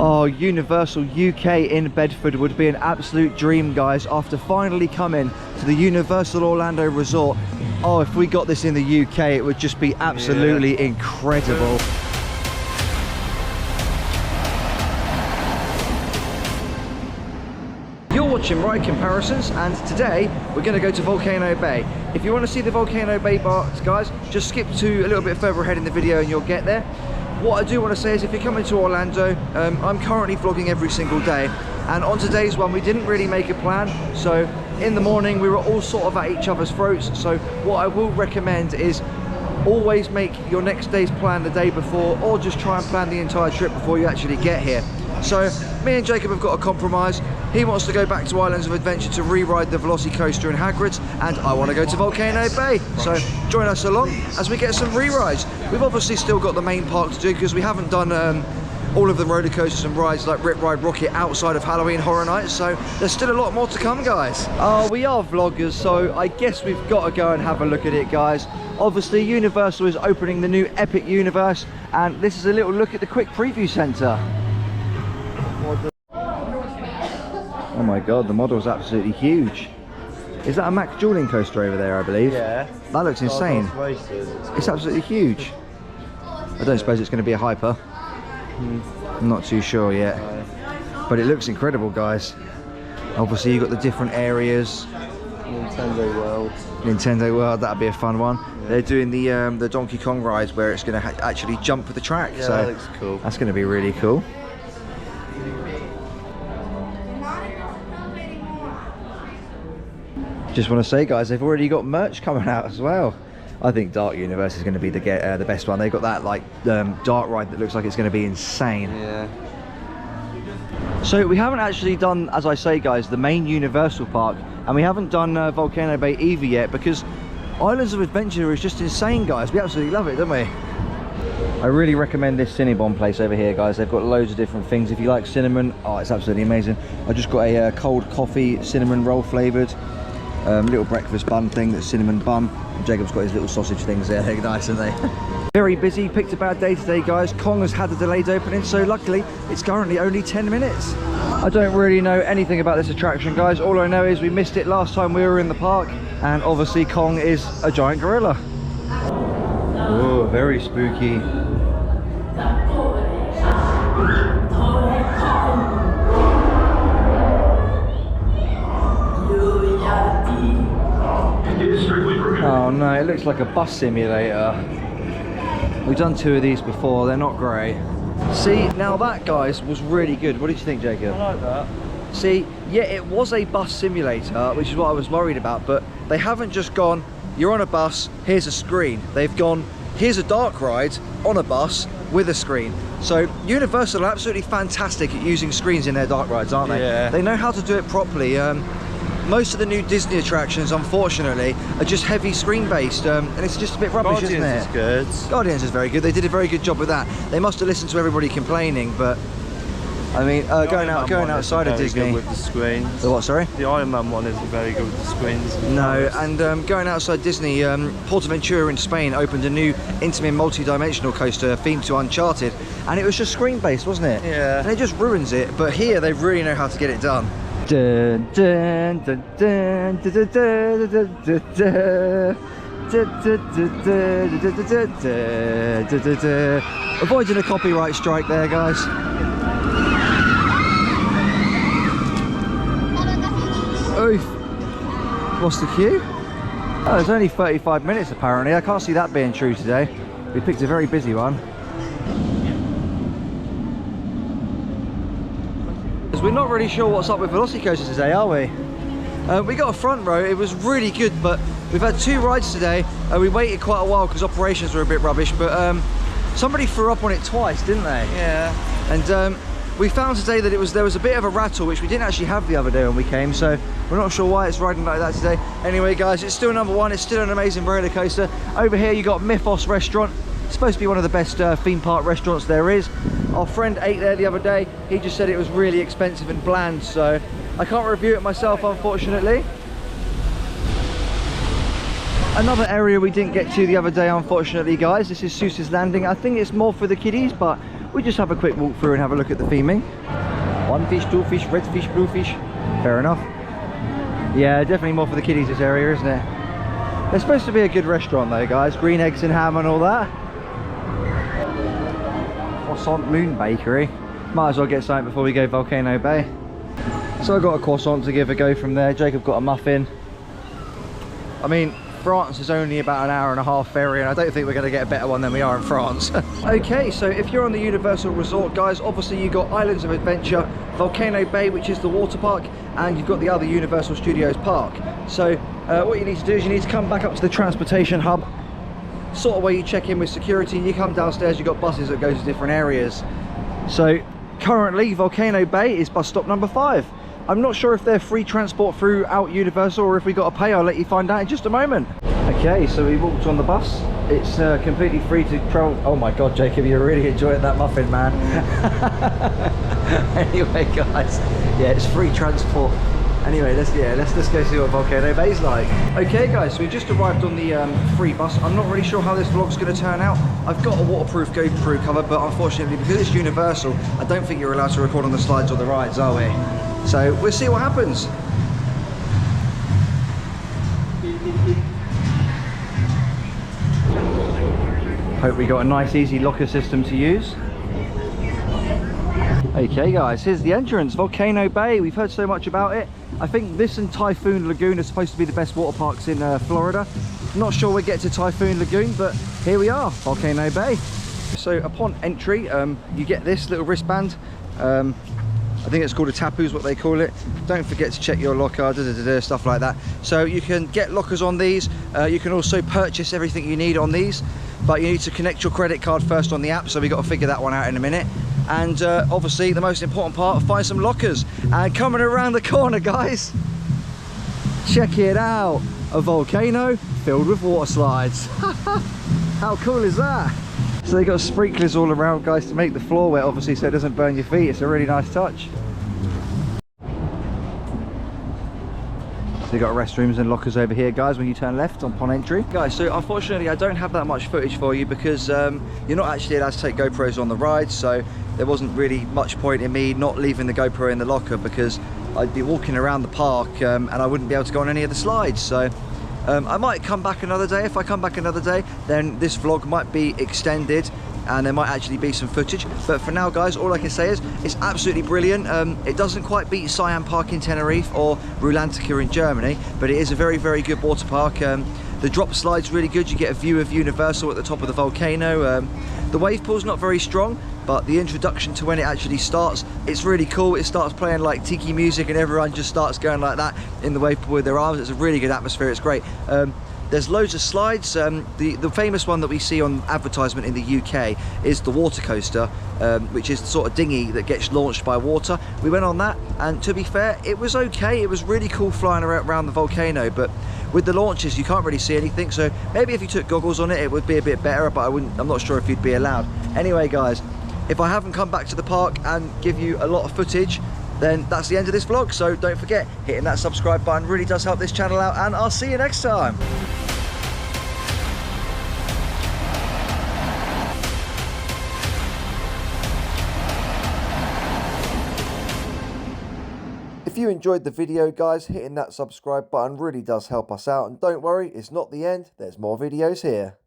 Oh, Universal UK in Bedford would be an absolute dream, guys, after finally coming to the Universal Orlando Resort. Oh, if we got this in the UK, it would just be absolutely incredible. You're watching Ride Comparisons, and today we're going to go to Volcano Bay. If you want to see the Volcano Bay parks, guys, just skip to a little bit further ahead in the video and you'll get there. What I do want to say is, if you're coming to Orlando, I'm currently vlogging every single day, and on today's one we didn't really make a plan, so in the morning we were all sort of at each other's throats. So what I will recommend is always make your next day's plan the day before, or just try and plan the entire trip before you actually get here. So me and Jacob have got a compromise. He wants to go back to Islands of Adventure to re-ride the velocicoaster in Hagrid's, and I want to go to Volcano Bay. So join us along as we get some re-rides. We've obviously still got the main park to do, because we haven't done all of the roller coasters and rides like Rip Ride Rocket outside of Halloween Horror Nights, so there's still a lot more to come, guys. Oh, we are vloggers, so I guess we've got to go and have a look at it, guys. Obviously Universal is opening the new Epic Universe, and this is a little look at the quick preview centre. Oh my god, the model is absolutely huge. Is that a Max dueling coaster over there, I believe? Yeah. That looks insane. It's absolutely huge. I don't suppose it's going to be a hyper. I'm not too sure yet. But it looks incredible, guys. Obviously you've got the different areas. Nintendo World. Nintendo World, that'd be a fun one. Yeah. They're doing the Donkey Kong rides where it's going to actually jump with the track. Yeah, so that looks cool. That's going to be really cool. Just want to say, guys, they've already got merch coming out as well. I think Dark Universe is going to be the best one. They've got that like dark ride that looks like it's going to be insane. Yeah. So we haven't actually done, as I say, guys, the main Universal park, and we haven't done Volcano Bay either yet, because Islands of Adventure is just insane, guys. We absolutely love it, don't we? I really recommend this Cinnabon place over here, guys. They've got loads of different things. If you like cinnamon, oh, it's absolutely amazing. I just got a cold coffee cinnamon roll flavoured. Little breakfast bun thing that's cinnamon bun. Jacob's got his little sausage things there. They're nice, aren't they? Very busy, picked a bad day today, guys. Kong has had a delayed opening, so luckily it's currently only 10 minutes. I don't really know anything about this attraction, guys. All I know is we missed it last time we were in the park, and obviously Kong is a giant gorilla. Oh, very spooky. Oh no, it looks like a bus simulator. We've done 2 of these before, they're not great. See, now that, guys, was really good. What did you think, Jacob? I like that. See, yeah, it was a bus simulator, which is what I was worried about, but they haven't just gone, you're on a bus, here's a screen. They've gone, here's a dark ride on a bus with a screen. So Universal are absolutely fantastic at using screens in their dark rides, aren't they? Yeah. They know how to do it properly. Most of the new Disney attractions, unfortunately, are just heavy screen based, and it's just a bit rubbish, isn't it? Guardians is good. Guardians is very good. They did a very good job with that. They must have listened to everybody complaining, but I mean, going outside of Disney with the screens. The what? Sorry. The Iron Man one isn't very good with the screens. No, and going outside Disney, Portaventura in Spain opened a new intimate multi-dimensional coaster themed to Uncharted, and it was just screen based, wasn't it? Yeah. And it just ruins it. But here they really know how to get it done. Dun, dun, dun, dun, dun, dun, dun, dun, dun, dun. Avoiding a copyright strike there, guys. Oof. What's the queue? Oh, it's only 35 minutes apparently. I can't see that being true today. We picked a very busy one. We're not really sure what's up with velocicoasters today, are we? We got a front row. It was really good, but we've had 2 rides today. We waited quite a while because operations were a bit rubbish, but somebody threw up on it twice, didn't they? Yeah. And we found today that there was a bit of a rattle, which we didn't actually have the other day when we came, so we're not sure why it's riding like that today. Anyway, guys, it's still number 1. It's still an amazing roller coaster. Over here you got Mythos Restaurant. It's supposed to be one of the best theme park restaurants there is. Our friend ate there the other day. He just said it was really expensive and bland, so I can't review it myself, unfortunately. Another area we didn't get to the other day, unfortunately, guys, this is Seuss's Landing. I think it's more for the kiddies, but we just have a quick walk through and have a look at the theming. 1 fish, 2 fish, red fish, blue fish. Fair enough. Yeah, definitely more for the kiddies this area, isn't it? It's supposed to be a good restaurant though, guys. Green eggs and ham and all that. Croissant Moon Bakery. Might as well get something before we go Volcano Bay. So I got a croissant to give a go from there. Jacob got a muffin. I mean, France is only about an hour and a half ferry, and I don't think we're going to get a better one than we are in France. Okay, so if you're on the Universal Resort, guys, obviously you've got Islands of Adventure, Volcano Bay, which is the water park, and you've got the other Universal Studios park. So what you need to do is you need to come back up to the transportation hub, sort of where you check in with security, and you come downstairs, you've got buses that go to different areas. So currently Volcano Bay is bus stop number 5. I'm not sure if they're free transport throughout Universal or if we got to pay. I'll let you find out in just a moment. Okay, so we walked on the bus. It's completely free to travel. Oh my god, Jacob, you're really enjoying that muffin, man. Anyway, guys, yeah, it's free transport. Anyway, let's go see what Volcano Bay's like. Okay, guys, so we just arrived on the free bus. I'm not really sure how this vlog's going to turn out. I've got a waterproof GoPro cover, but unfortunately, because it's Universal, I don't think you're allowed to record on the slides or the rides, are we? So we'll see what happens. Hope we got a nice easy locker system to use. Okay guys, here's the entrance, Volcano Bay. We've heard so much about it. I think this and Typhoon Lagoon are supposed to be the best water parks in Florida. Not sure we'll get to Typhoon Lagoon, but here we are, Volcano Bay. So upon entry, you get this little wristband. I think it's called a tapu is what they call it. Don't forget to check your locker, stuff like that. So you can get lockers on these. You can also purchase everything you need on these, but you need to connect your credit card first on the app, so we've got to figure that one out in a minute. And obviously the most important part, find some lockers. And coming around the corner, guys, check it out, a volcano filled with water slides. How cool is that? So they got sprinklers all around, guys, to make the floor wet, obviously, so it doesn't burn your feet. It's a really nice touch. So you got restrooms and lockers over here, guys, when you turn left upon entry. Guys, so unfortunately I don't have that much footage for you because you're not actually allowed to take GoPros on the ride, so there wasn't really much point in me not leaving the GoPro in the locker because I'd be walking around the park and I wouldn't be able to go on any of the slides. So I might come back another day. If I come back another day, then this vlog might be extended and there might actually be some footage, but for now, guys, all I can say is it's absolutely brilliant. It doesn't quite beat Siam Park in Tenerife or Rulantica in Germany, but it is a very, very good water park. The drop slide's really good. You get a view of Universal at the top of the volcano. The wave pool's not very strong, but the introduction to when it actually starts, it's really cool. It starts playing like tiki music and everyone just starts going like that in the wave pool with their arms. It's a really good atmosphere. It's great. There's loads of slides. The famous one that we see on advertisement in the UK is the water coaster, which is the sort of dinghy that gets launched by water. We went on that, and to be fair, it was okay. It was really cool flying around the volcano, but with the launches you can't really see anything, so maybe if you took goggles on it, it would be a bit better, but I'm not sure if you'd be allowed. Anyway, guys, if I haven't come back to the park and give you a lot of footage, then that's the end of this vlog. So don't forget, hitting that subscribe button really does help this channel out, and I'll see you next time. If you enjoyed the video, guys, hitting that subscribe button really does help us out, and don't worry, it's not the end, there's more videos here.